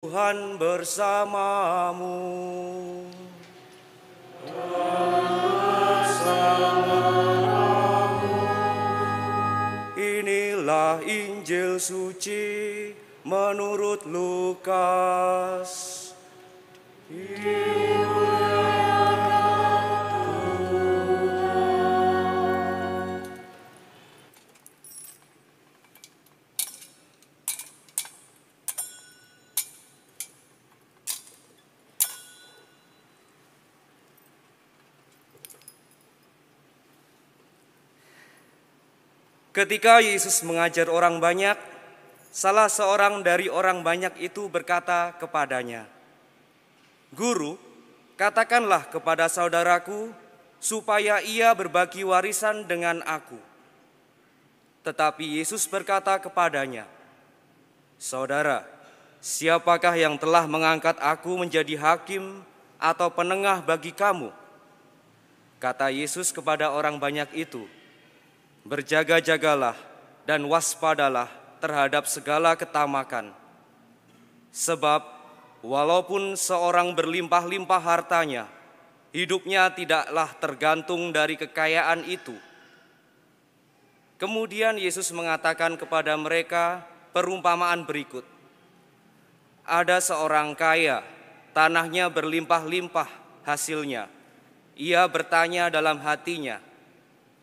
Tuhan bersamamu. Inilah Injil suci menurut Lukas. Ketika Yesus mengajar orang banyak, salah seorang dari orang banyak itu berkata kepadanya, "Guru, katakanlah kepada saudaraku supaya ia berbagi warisan dengan aku." Tetapi Yesus berkata kepadanya, "Saudara, siapakah yang telah mengangkat aku menjadi hakim atau penengah bagi kamu?" Kata Yesus kepada orang banyak itu, "Berjaga-jagalah dan waspadalah terhadap segala ketamakan. Sebab walaupun seorang berlimpah-limpah hartanya, hidupnya tidaklah tergantung dari kekayaan itu." Kemudian Yesus mengatakan kepada mereka perumpamaan berikut. Ada seorang kaya, tanahnya berlimpah-limpah hasilnya. Ia bertanya dalam hatinya,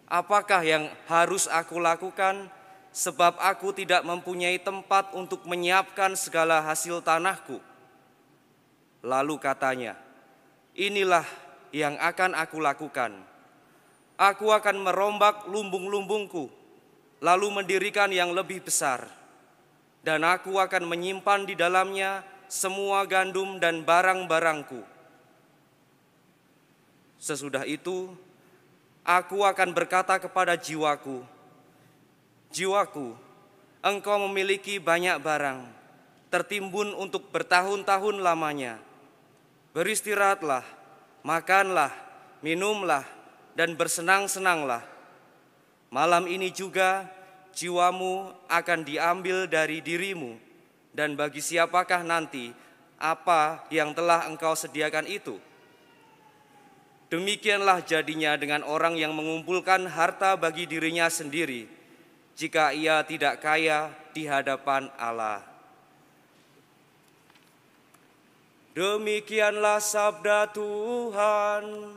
"Apakah yang harus aku lakukan, sebab aku tidak mempunyai tempat untuk menyiapkan segala hasil tanahku?" Lalu katanya, "Inilah yang akan aku lakukan. Aku akan merombak lumbung-lumbungku, lalu mendirikan yang lebih besar. Dan aku akan menyimpan di dalamnya semua gandum dan barang-barangku. Sesudah itu, aku akan berkata kepada jiwaku, 'Jiwaku, engkau memiliki banyak barang, tertimbun untuk bertahun-tahun lamanya. Beristirahatlah, makanlah, minumlah, dan bersenang-senanglah. Malam ini juga jiwamu akan diambil dari dirimu, dan bagi siapakah nanti apa yang telah engkau sediakan itu?' Demikianlah jadinya dengan orang yang mengumpulkan harta bagi dirinya sendiri, jika ia tidak kaya di hadapan Allah." Demikianlah sabda Tuhan.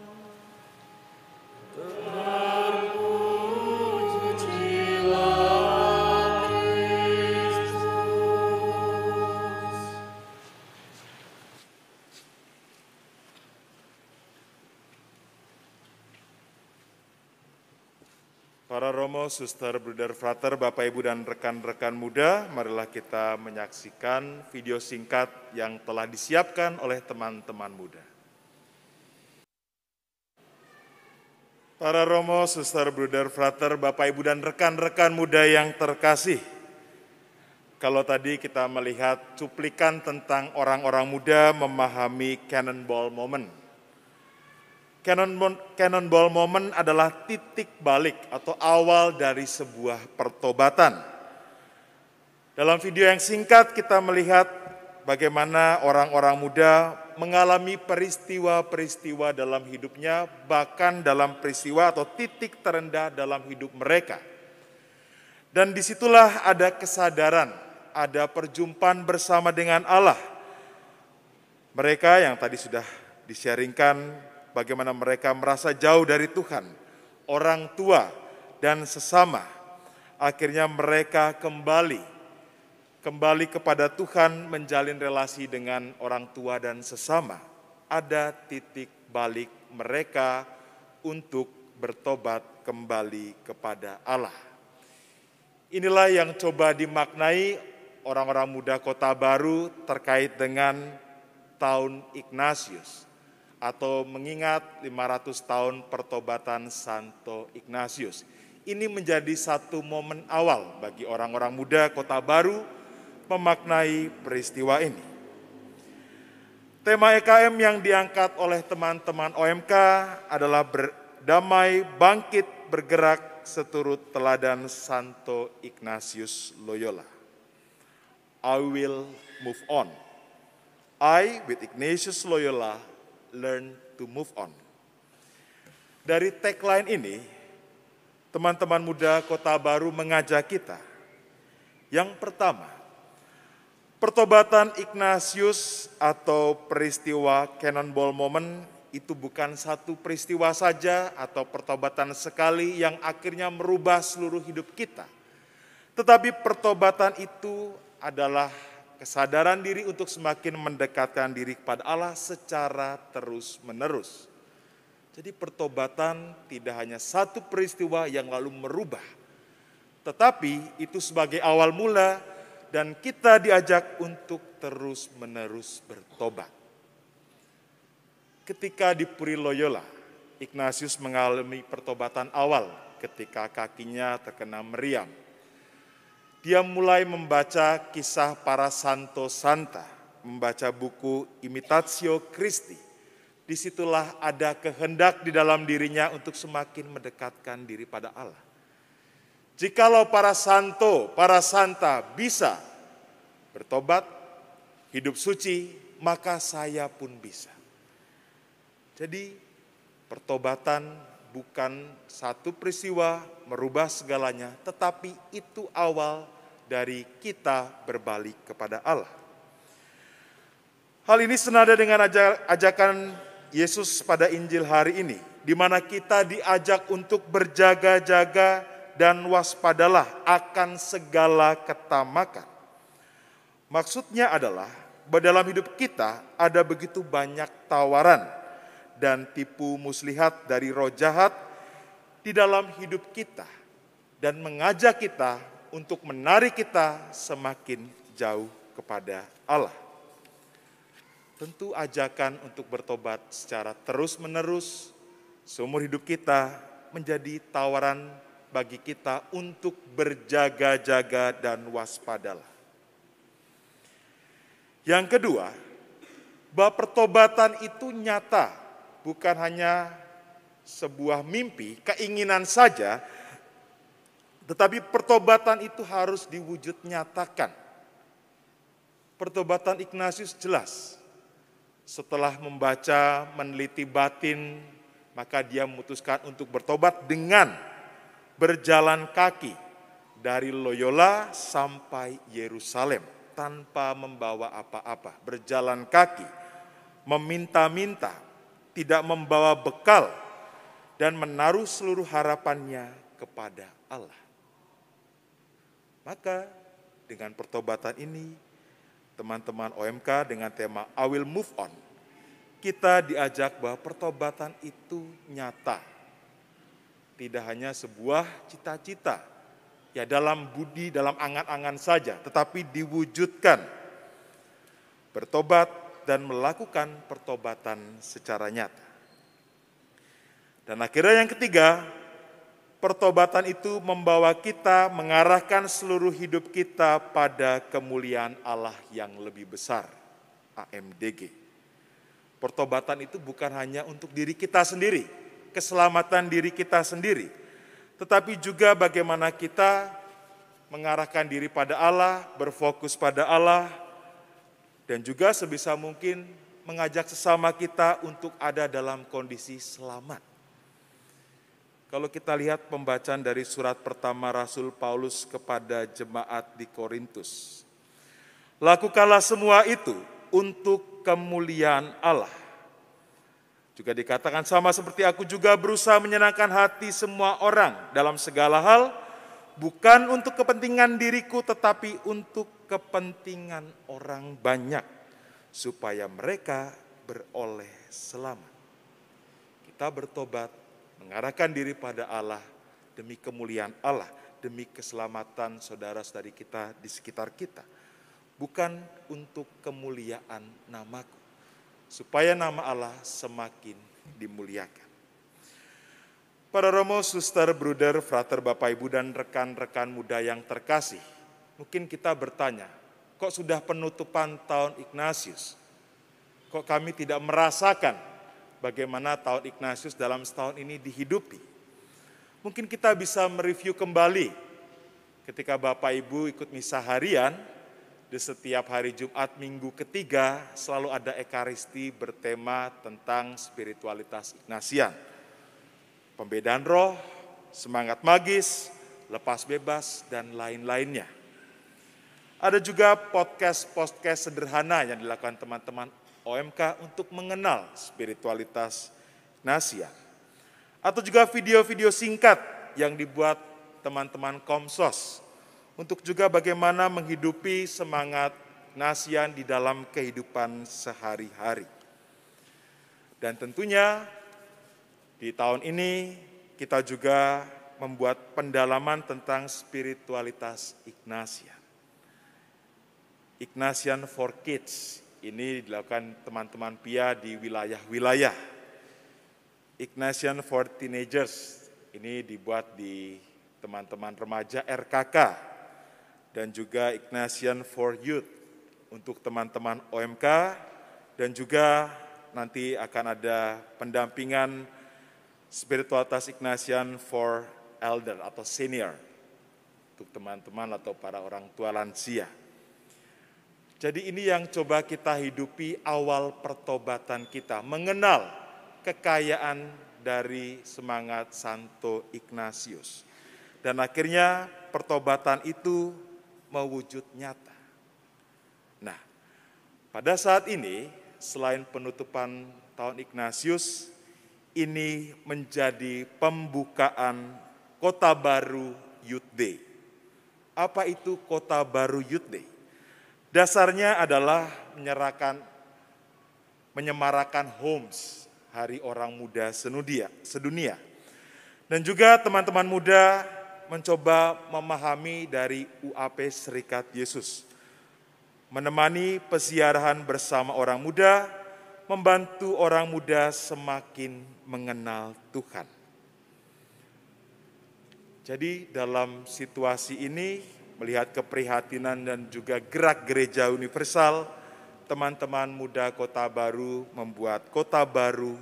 Para romo, suster, bruder, frater, Bapak, Ibu, dan rekan-rekan muda, marilah kita menyaksikan video singkat yang telah disiapkan oleh teman-teman muda. Para romo, suster, bruder, frater, Bapak, Ibu, dan rekan-rekan muda yang terkasih, kalau tadi kita melihat cuplikan tentang orang-orang muda memahami Cannonball Moment. Cannonball Moment adalah titik balik atau awal dari sebuah pertobatan. Dalam video yang singkat kita melihat bagaimana orang-orang muda mengalami peristiwa-peristiwa dalam hidupnya, bahkan dalam peristiwa atau titik terendah dalam hidup mereka. Dan disitulah ada kesadaran, ada perjumpaan bersama dengan Allah. Mereka yang tadi sudah di-sharingkan bagaimana mereka merasa jauh dari Tuhan, orang tua dan sesama. Akhirnya mereka kembali kepada Tuhan, menjalin relasi dengan orang tua dan sesama. Ada titik balik mereka untuk bertobat kembali kepada Allah. Inilah yang coba dimaknai orang-orang muda Kota Baru terkait dengan tahun Ignatius, atau mengingat 500 tahun pertobatan Santo Ignatius. Ini menjadi satu momen awal bagi orang-orang muda Kota Baru memaknai peristiwa ini. Tema EKM yang diangkat oleh teman-teman OMK adalah berdamai, bangkit, bergerak seturut teladan Santo Ignatius Loyola. I will move on. I, with Ignatius Loyola, learn to move on. Dari tagline ini, teman-teman muda Kota Baru mengajak kita. Yang pertama, pertobatan Ignatius atau peristiwa Cannonball Moment itu bukan satu peristiwa saja atau pertobatan sekali yang akhirnya merubah seluruh hidup kita. Tetapi pertobatan itu adalah kesadaran diri untuk semakin mendekatkan diri kepada Allah secara terus-menerus. Jadi pertobatan tidak hanya satu peristiwa yang lalu merubah, tetapi itu sebagai awal mula dan kita diajak untuk terus-menerus bertobat. Ketika di Puri Loyola, Ignatius mengalami pertobatan awal ketika kakinya terkena meriam. Dia mulai membaca kisah para santo santa, membaca buku Imitatio Christi. Disitulah ada kehendak di dalam dirinya untuk semakin mendekatkan diri pada Allah. Jikalau para santo, para santa bisa bertobat, hidup suci, maka saya pun bisa. Jadi pertobatan bukan satu peristiwa merubah segalanya, tetapi itu awal dari kita berbalik kepada Allah. Hal ini senada dengan ajakan Yesus pada Injil hari ini, di mana kita diajak untuk berjaga-jaga dan waspadalah akan segala ketamakan. Maksudnya adalah bahwa dalam hidup kita ada begitu banyak tawaran dan tipu muslihat dari roh jahat di dalam hidup kita dan mengajak kita untuk menarik kita semakin jauh kepada Allah. Tentu ajakan untuk bertobat secara terus-menerus seumur hidup kita menjadi tawaran bagi kita untuk berjaga-jaga dan waspadalah. Yang kedua, bahwa pertobatan itu nyata, bukan hanya sebuah mimpi, keinginan saja, tetapi pertobatan itu harus diwujud nyatakan. Pertobatan Ignatius jelas. Setelah membaca, meneliti batin, maka dia memutuskan untuk bertobat dengan berjalan kaki dari Loyola sampai Yerusalem tanpa membawa apa-apa. Berjalan kaki, meminta-minta, tidak membawa bekal, dan menaruh seluruh harapannya kepada Allah. Maka dengan pertobatan ini, teman-teman OMK dengan tema I Will Move On, kita diajak bahwa pertobatan itu nyata. Tidak hanya sebuah cita-cita, ya dalam budi, dalam angan-angan saja, tetapi diwujudkan. Bertobat dan melakukan pertobatan secara nyata. Dan akhirnya yang ketiga, pertobatan itu membawa kita mengarahkan seluruh hidup kita pada kemuliaan Allah yang lebih besar, AMDG. Pertobatan itu bukan hanya untuk diri kita sendiri, keselamatan diri kita sendiri, tetapi juga bagaimana kita mengarahkan diri pada Allah, berfokus pada Allah, dan juga sebisa mungkin mengajak sesama kita untuk ada dalam kondisi selamat. Kalau kita lihat pembacaan dari surat pertama Rasul Paulus kepada jemaat di Korintus. Lakukanlah semua itu untuk kemuliaan Allah. Juga dikatakan sama seperti aku juga berusaha menyenangkan hati semua orang dalam segala hal, bukan untuk kepentingan diriku tetapi untuk kepentingan orang banyak, supaya mereka beroleh selamat. Kita bertobat, mengarahkan diri pada Allah demi kemuliaan Allah, demi keselamatan saudara-saudari kita di sekitar kita. Bukan untuk kemuliaan namaku, supaya nama Allah semakin dimuliakan. Para romo, suster, bruder, frater, bapak, ibu, dan rekan-rekan muda yang terkasih, mungkin kita bertanya, kok sudah penutupan tahun Ignatius? Kok kami tidak merasakan bagaimana tahun Ignatius dalam setahun ini dihidupi? Mungkin kita bisa mereview kembali ketika Bapak Ibu ikut misa harian di setiap hari Jumat minggu ketiga selalu ada ekaristi bertema tentang spiritualitas Ignatian. Pembedaan roh, semangat magis, lepas bebas, dan lain-lainnya. Ada juga podcast sederhana yang dilakukan teman-teman OMK untuk mengenal spiritualitas Ignatian. Atau juga video-video singkat yang dibuat teman-teman Komsos untuk juga bagaimana menghidupi semangat Ignatian di dalam kehidupan sehari-hari. Dan tentunya di tahun ini kita juga membuat pendalaman tentang spiritualitas Ignatian. Ignatian for Kids, ini dilakukan teman-teman PIA di wilayah-wilayah. Ignatian for Teenagers, ini dibuat di teman-teman remaja RKK. Dan juga Ignatian for Youth untuk teman-teman OMK, dan juga nanti akan ada pendampingan spiritualitas Ignatian for Elder atau Senior untuk teman-teman atau para orang tua lansia. Jadi ini yang coba kita hidupi awal pertobatan kita, mengenal kekayaan dari semangat Santo Ignatius. Dan akhirnya pertobatan itu mewujud nyata. Nah, pada saat ini selain penutupan tahun Ignatius, ini menjadi pembukaan Kota Baru Youth Day. Apa itu Kota Baru Youth Day? Dasarnya adalah menyemarakan HOMS, Hari Orang Muda Sedunia. Dan juga teman-teman muda mencoba memahami dari UAP Serikat Yesus. Menemani peziarahan bersama orang muda, membantu orang muda semakin mengenal Tuhan. Jadi dalam situasi ini, melihat keprihatinan dan juga gerak gereja universal, teman-teman muda Kota Baru membuat Kota Baru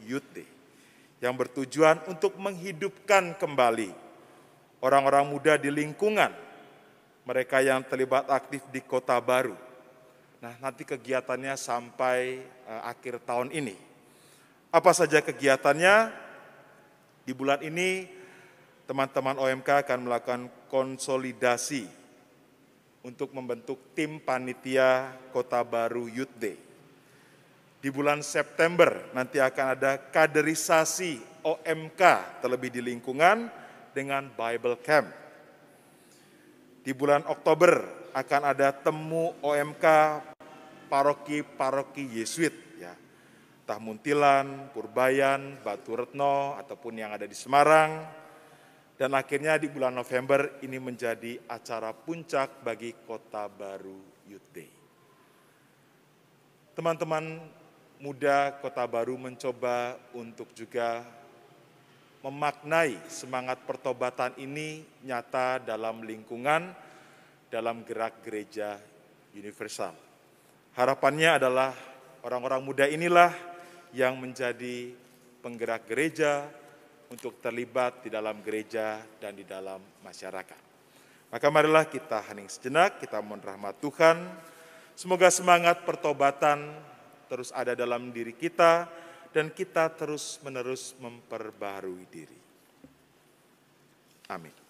Youth Day yang bertujuan untuk menghidupkan kembali orang-orang muda di lingkungan mereka yang terlibat aktif di Kota Baru. Nah, nanti kegiatannya sampai akhir tahun ini. Apa saja kegiatannya? Di bulan ini teman-teman OMK akan melakukan konsolidasi untuk membentuk tim panitia Kota Baru Youth Day. Di bulan September nanti akan ada kaderisasi OMK terlebih di lingkungan dengan Bible Camp. Di bulan Oktober akan ada temu OMK paroki-paroki Yesuit, ya, entah Muntilan, Purbayan, Batu Retno, ataupun yang ada di Semarang. Dan akhirnya di bulan November ini menjadi acara puncak bagi Kota Baru Youth Day. Teman-teman muda Kota Baru mencoba untuk juga memaknai semangat pertobatan ini nyata dalam lingkungan, dalam gerak gereja universal. Harapannya adalah orang-orang muda inilah yang menjadi penggerak gereja untuk terlibat di dalam gereja dan di dalam masyarakat. Maka marilah kita hening sejenak, kita mohon rahmat Tuhan. Semoga semangat pertobatan terus ada dalam diri kita, dan kita terus-menerus memperbarui diri. Amin.